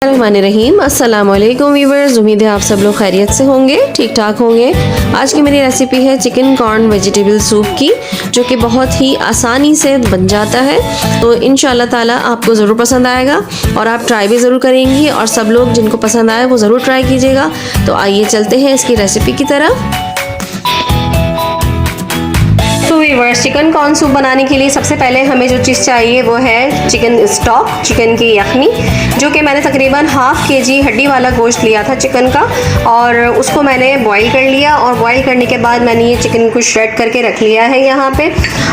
रहीम अस्सलाम वालेकुम वीवर्स, उम्मीद है आप सब लोग खैरियत से होंगे, ठीक ठाक होंगे। आज की मेरी रेसिपी है चिकन कॉर्न वेजिटेबल सूप की, जो कि बहुत ही आसानी से बन जाता है। तो इंशाल्लाह ताला आपको ज़रूर पसंद आएगा और आप ट्राई भी ज़रूर करेंगी, और सब लोग जिनको पसंद आए वो ज़रूर ट्राई कीजिएगा। तो आइए चलते हैं इसकी रेसिपी की तरफ। तो वीवर्स, चिकन कॉर्न सूप बनाने के लिए सबसे पहले हमें जो चीज़ चाहिए वो है चिकन स्टॉक, चिकन की यखनी, जो कि मैंने तकरीबन हाफ़ केजी हड्डी वाला गोश्त लिया था चिकन का, और उसको मैंने बॉईल कर लिया। और बॉईल करने के बाद मैंने ये चिकन को श्रेड करके रख लिया है यहाँ पे।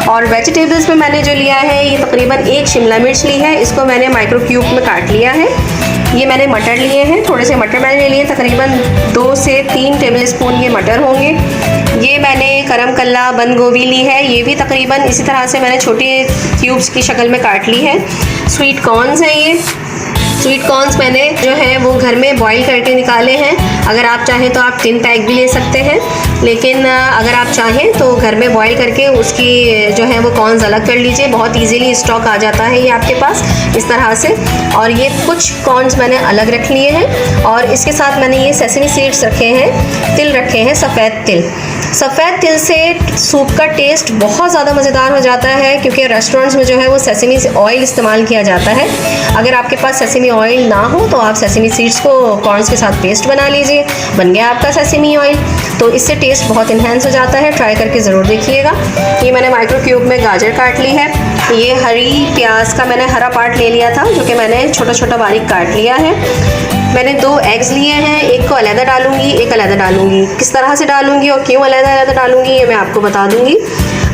और वेजिटेबल्स में मैंने जो लिया है ये तकरीबन 1 शिमला मिर्च ली है, इसको मैंने माइक्रो क्यूब में काट लिया है। ये मैंने मटर लिए हैं, थोड़े से मटर मैंने लिए, तकरीबन 2 से 3 टेबल स्पून ये मटर होंगे। ये मैंने करम कल्ला बंद गोभी ली है, ये भी तकरीबन इसी तरह से मैंने छोटे क्यूब्स की शक्ल में काट ली है। स्वीट कॉर्न्स हैं, ये स्वीट कॉर्न्स मैंने जो है वो घर में बॉईल करके निकाले हैं। अगर आप चाहें तो आप टिन पैक भी ले सकते हैं, लेकिन अगर आप चाहें तो घर में बॉईल करके उसकी जो है वो कॉर्न्स अलग कर लीजिए। बहुत इजीली स्टॉक आ जाता है ये आपके पास इस तरह से। और ये कुछ कॉर्न्स मैंने अलग रख लिए हैं, और इसके साथ मैंने ये सेसमी सीड्स रखे हैं, तिल रखे हैं, सफ़ेद तिल। सफ़ेद तिल से सूप का टेस्ट बहुत ज़्यादा मज़ेदार हो जाता है, क्योंकि रेस्टोरेंट्स में जो है वो सेसमी ऑयल इस्तेमाल किया जाता है। अगर आपके पास सेसमी ऑयल ना हो तो आप सेसमी सीड्स को कॉर्न्स के साथ पेस्ट बना लीजिए, बन गया आपका सेसमी ऑयल। तो इससे टेस्ट बहुत इन्हेंस हो जाता है, ट्राई करके ज़रूर देखिएगा। ये मैंने माइक्रो क्यूब में गाजर काट ली है। ये हरी प्याज का मैंने हरा पार्ट ले लिया था, जो कि मैंने छोटा छोटा बारीक काट लिया है। मैंने 2 एग्स लिए हैं, एक को अलग डालूंगी, एक अलग डालूंगी। किस तरह से डालूंगी और क्यों अलग डालूंगी ये मैं आपको बता दूंगी।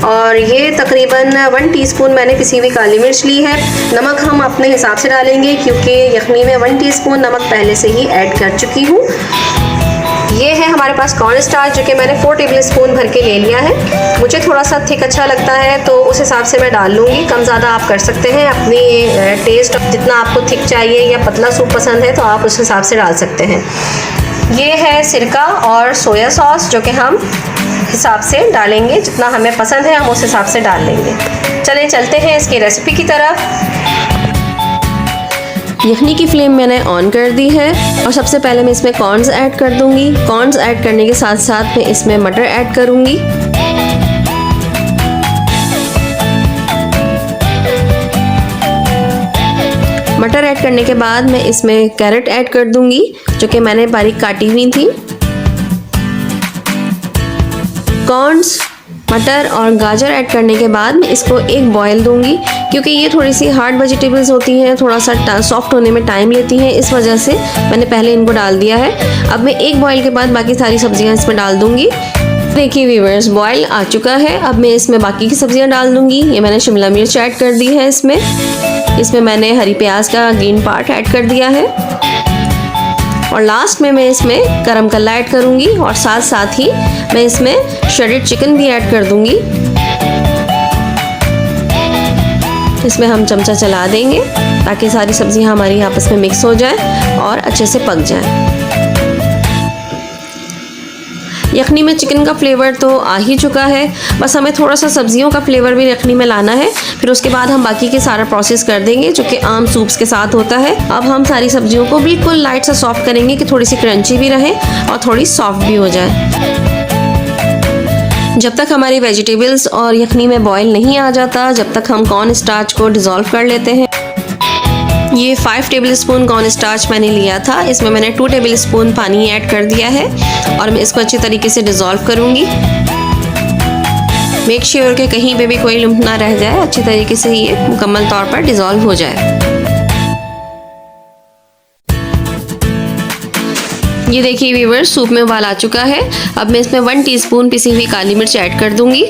और ये तकरीबन 1 टीस्पून मैंने पिसी हुई काली मिर्च ली है। नमक हम अपने हिसाब से डालेंगे, क्योंकि यखनी में 1 टीस्पून नमक पहले से ही ऐड कर चुकी हूँ। ये है हमारे पास कॉर्न स्टार्च, जो कि मैंने 4 टेबल स्पून भर के ले लिया है। मुझे थोड़ा सा थिक अच्छा लगता है तो उस हिसाब से मैं डाल लूँगी, कम ज़्यादा आप कर सकते हैं अपनी टेस्ट। जितना आपको थिक चाहिए या पतला सूप पसंद है तो आप उस हिसाब से डाल सकते हैं। ये है सिरका और सोया सॉस, जो कि हम हिसाब से डालेंगे, जितना हमें पसंद है हम उस हिसाब से डाल लेंगे। चलें चलते हैं इसकी रेसिपी की तरफ। यखनी की फ्लेम मैंने ऑन कर दी है, और सबसे पहले मैं इसमें कॉर्न्स ऐड कर दूंगी। कॉर्न्स ऐड करने के साथ साथ मैं इसमें मटर ऐड करूंगी। मटर ऐड करने के बाद मैं इसमें कैरेट ऐड कर दूंगी, जो कि मैंने बारीक काटी हुई थी। कॉर्न्स, मटर और गाजर ऐड करने के बाद मैं इसको एक बॉयल दूंगी, क्योंकि ये थोड़ी सी हार्ड वेजिटेबल्स होती हैं, थोड़ा सा सॉफ्ट होने में टाइम लेती हैं, इस वजह से मैंने पहले इनको डाल दिया है। अब मैं एक बॉयल के बाद बाकी सारी सब्जियां इसमें डाल दूंगी। देखिए व्यूअर्स, बॉयल आ चुका है। अब मैं इसमें बाकी की सब्जियां डाल दूंगी। ये मैंने शिमला मिर्च ऐड कर दी है इसमें मैंने हरी प्याज का ग्रीन पार्ट ऐड कर दिया है, और लास्ट में मैं इसमें गरम कल्ला ऐड करूंगी, और साथ साथ ही मैं इसमें श्रेडेड चिकन भी ऐड कर दूंगी। इसमें हम चमचा चला देंगे ताकि सारी सब्जियां हमारी आपस में मिक्स हो जाए और अच्छे से पक जाए। यखनी में चिकन का फ्लेवर तो आ ही चुका है, बस हमें थोड़ा सा सब्जियों का फ्लेवर भी यखनी में लाना है। फिर उसके बाद हम बाकी के सारा प्रोसेस कर देंगे, जो कि आम सूप्स के साथ होता है। अब हम सारी सब्जियों को बिल्कुल लाइट सा सॉफ्ट करेंगे कि थोड़ी सी क्रंची भी रहे और थोड़ी सॉफ्ट भी हो जाए। जब तक हमारी वेजिटेबल्स और यखनी में बॉयल नहीं आ जाता, जब तक हम कॉर्न स्टार्च को डिज़ोल्व कर लेते हैं। ये 5 टेबल स्पून कॉर्न स्टार्च मैंने लिया था, इसमें मैंने 2 टेबल स्पून पानी ऐड कर दिया है, और मैं इसको अच्छी तरीके से डिज़ोल्व करूँगी। मेक श्योर कि कहीं पे भी कोई लम्प ना रह जाए, अच्छी तरीके से ये मुकम्मल तौर पर डिज़ोल्व हो जाए। ये देखिए व्यूअर्स, सूप में उबाल आ चुका है। अब मैं इसमें 1 टीस्पून पिसी हुई काली मिर्च ऐड कर दूंगी।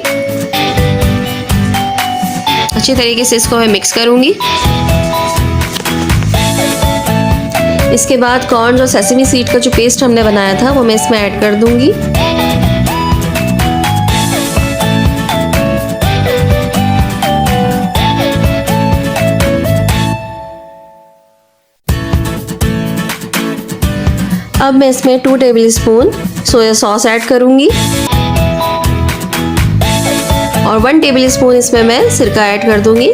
अच्छी तरीके से इसको मैं मिक्स करूंगी। इसके बाद कॉर्न और सेसमी सीड का जो पेस्ट हमने बनाया था वो मैं इसमें ऐड कर दूंगी। अब मैं इसमें 2 table spoon soya sauce add करूंगी, और 1 टेबल स्पून इसमें मैं सिरका ऐड कर दूंगी।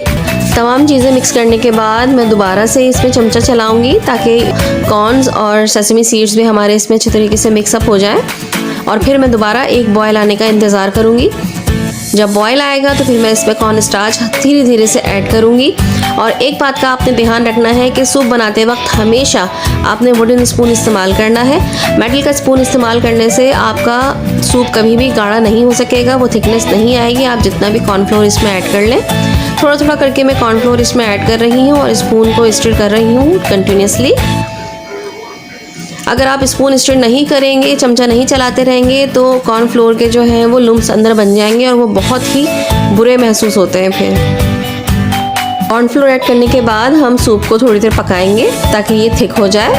तमाम चीज़ें मिक्स करने के बाद मैं दोबारा से इसमें चमचा चलाऊंगी ताकि कॉर्न्स और सेसमी सीड्स भी हमारे इसमें अच्छे तरीके से मिक्सअप हो जाए। और फिर मैं दोबारा एक बॉयल आने का इंतज़ार करूंगी। जब बॉयल आएगा तो फिर मैं इसमें कॉर्न स्टार्च धीरे धीरे से ऐड करूंगी। और एक बात का आपने ध्यान रखना है कि सूप बनाते वक्त हमेशा आपने वुडन स्पून इस्तेमाल करना है। मेटल का स्पून इस्तेमाल करने से आपका सूप कभी भी गाढ़ा नहीं हो सकेगा, वो थिकनेस नहीं आएगी। आप जितना भी कॉर्नफ्लोर इसमें ऐड कर लें। थोड़ा थोड़ा करके मैं कॉर्नफ्लोर इसमें ऐड कर रही हूँ और स्पून को स्टिर कर रही हूँ कंटिन्यूसली। अगर आप स्पून स्टिर नहीं करेंगे, चमचा नहीं चलाते रहेंगे तो कॉर्नफ्लोर के जो हैं वो लुम्स अंदर बन जाएंगे और वो बहुत ही बुरे महसूस होते हैं। फिर कॉर्नफ्लोर ऐड करने के बाद हम सूप को थोड़ी देर पकाएंगे ताकि ये थिक हो जाए।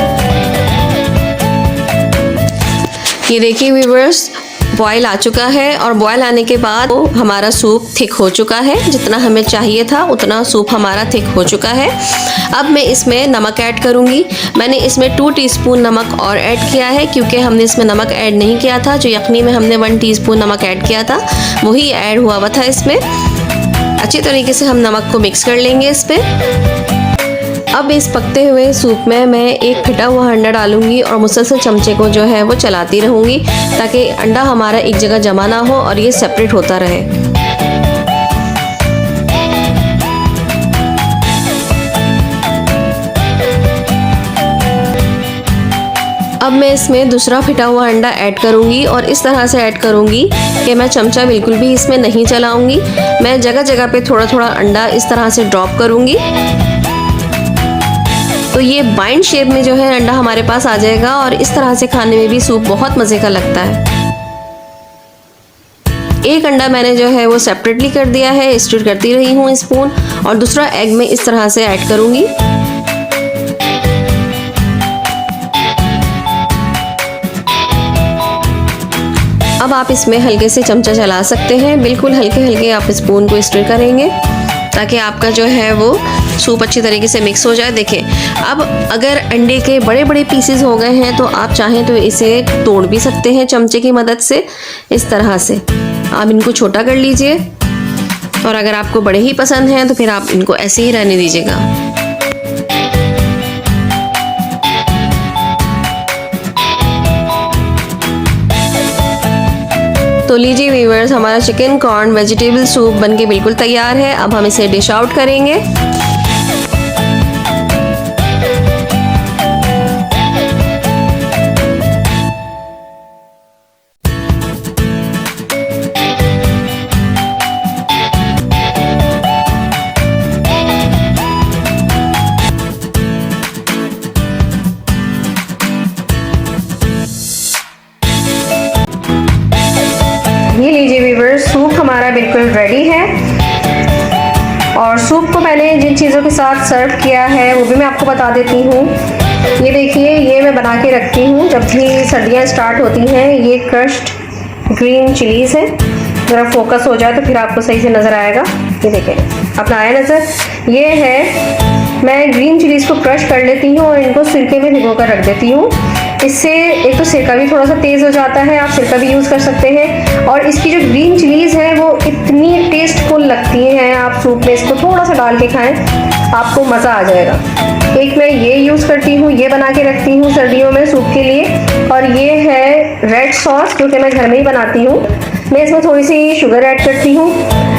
ये देखिए व्यूअर्स, बॉयल आ चुका है और बॉयल आने के बाद हमारा सूप थिक हो चुका है। जितना हमें चाहिए था उतना सूप हमारा थिक हो चुका है। अब मैं इसमें नमक ऐड करूंगी। मैंने इसमें 2 टीस्पून नमक और ऐड किया है क्योंकि हमने इसमें नमक ऐड नहीं किया था। जो यखनी में हमने 1 टीस्पून नमक ऐड किया था वही ऐड हुआ हुआ था इसमें। अच्छे तरीके से हम नमक को मिक्स कर लेंगे इस पर। अब इस पकते हुए सूप में मैं एक फटा हुआ अंडा डालूंगी और मुसलसल चमचे को जो है वो चलाती रहूंगी ताकि अंडा हमारा एक जगह जमा ना हो और ये सेपरेट होता रहे। अब मैं इसमें दूसरा फिटा हुआ अंडा ऐड करूंगी और इस तरह से ऐड करूंगी कि मैं चमचा बिल्कुल भी इसमें नहीं चलाऊंगी। मैं जगह जगह पे थोड़ा थोड़ा अंडा इस तरह से ड्रॉप करूंगी तो ये बाइंड शेप में जो है अंडा हमारे पास आ जाएगा और इस तरह से खाने में भी सूप बहुत मज़े का लगता है। एक अंडा मैंने जो है वो सेपरेटली कर दिया है, स्टिर करती रही हूँ स्पून, और दूसरा एग में इस तरह से ऐड करूँगी। अब आप इसमें हल्के से चमचा चला सकते हैं, बिल्कुल हल्के हल्के आप स्पून को स्टिर करेंगे ताकि आपका जो है वो सूप अच्छी तरीके से मिक्स हो जाए। देखिए, अब अगर अंडे के बड़े बड़े पीसेस हो गए हैं तो आप चाहें तो इसे तोड़ भी सकते हैं चमचे की मदद से। इस तरह से आप इनको छोटा कर लीजिए और अगर आपको बड़े ही पसंद हैं तो फिर आप इनको ऐसे ही रहने दीजिएगा। तो लीजिए व्यूअर्स, हमारा चिकन कॉर्न वेजिटेबल सूप बनके बिल्कुल तैयार है। अब हम इसे डिश आउट करेंगे। ये लीजिए व्यूअर्स, सूप हमारा बिल्कुल रेडी है। और सूप को मैंने जिन चीज़ों के साथ सर्व किया है वो भी मैं आपको बता देती हूँ। ये देखिए, ये मैं बना के रखती हूँ जब भी सर्दियाँ स्टार्ट होती हैं। ये क्रश्ड ग्रीन चिलीज़ है। ज़रा फोकस हो जाए तो फिर आपको सही से नज़र आएगा। ये देखिए, अपना आया नज़र। ये है, मैं ग्रीन चिलीज़ को क्रश कर लेती हूँ और इनको सिरके में भिगो कर रख देती हूँ। इससे एक तो सिरका भी थोड़ा सा तेज़ हो जाता है, आप सिरका भी यूज़ कर सकते हैं। और इसकी जो ग्रीन चिलीज़ है वो इतनी टेस्टफुल लगती हैं, आप सूप में इसको थोड़ा सा डाल के खाएं, आपको मज़ा आ जाएगा। एक मैं ये यूज़ करती हूँ, ये बना के रखती हूँ सर्दियों में सूप के लिए। और ये है रेड सॉस, जो कि मैं घर में ही बनाती हूँ। मैं इसमें थोड़ी सी शुगर ऐड करती हूँ,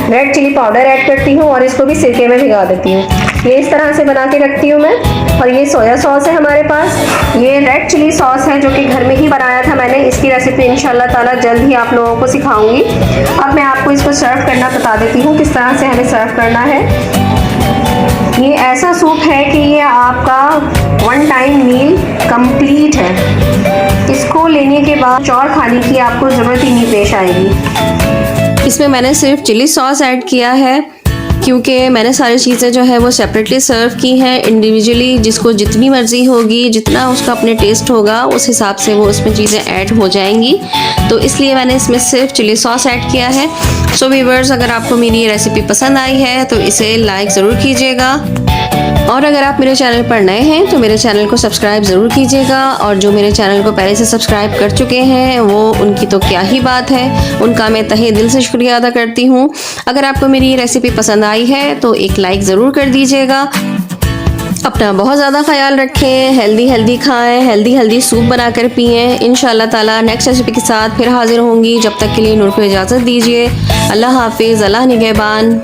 रेड चिली पाउडर ऐड करती हूँ और इसको भी सिरके में भिगा देती हूँ। ये इस तरह से बना के रखती हूँ मैं। और ये सोया सॉस है हमारे पास। ये रेड चिली सॉस है जो कि घर में ही बनाया था मैंने। इसकी रेसिपी इंशाल्लाह ताला जल्द ही आप लोगों को सिखाऊंगी। अब मैं आपको इसको सर्व करना बता देती हूँ किस तरह से हमें सर्व करना है। ये ऐसा सूप है कि ये आपका 1 टाइम मील कंप्लीट है। इसको लेने के बाद और खाने की आपको ज़रूरत ही नहीं पेश आएगी। इसमें मैंने सिर्फ चिली सॉस ऐड किया है क्योंकि मैंने सारी चीज़ें जो है वो सेपरेटली सर्व की हैं इंडिविजुअली। जिसको जितनी मर्ज़ी होगी, जितना उसका अपने टेस्ट होगा, उस हिसाब से वो उसमें चीज़ें ऐड हो जाएंगी। तो इसलिए मैंने इसमें सिर्फ चिली सॉस ऐड किया है। सो व्यूअर्स, अगर आपको मेरी ये रेसिपी पसंद आई है तो इसे लाइक ज़रूर कीजिएगा। और अगर आप मेरे चैनल पर नए हैं तो मेरे चैनल को सब्सक्राइब ज़रूर कीजिएगा, और जो मेरे चैनल को पहले से सब्सक्राइब कर चुके हैं वो उनकी तो क्या ही बात है, उनका मैं तहे दिल से शुक्रिया अदा करती हूँ। अगर आपको मेरी ये रेसिपी पसंद आई है तो एक लाइक ज़रूर कर दीजिएगा। अपना बहुत ज़्यादा ख्याल रखें, हेल्दी खाएं, हेल्दी सूप बनाकर पिएं। इंशाल्लाह ताला नेक्स्ट रेसिपी के साथ फिर हाजिर होंगी। जब तक के लिए नूर को इजाज़त दीजिए। अल्लाह हाफिज़, अल्लाह निगहबान।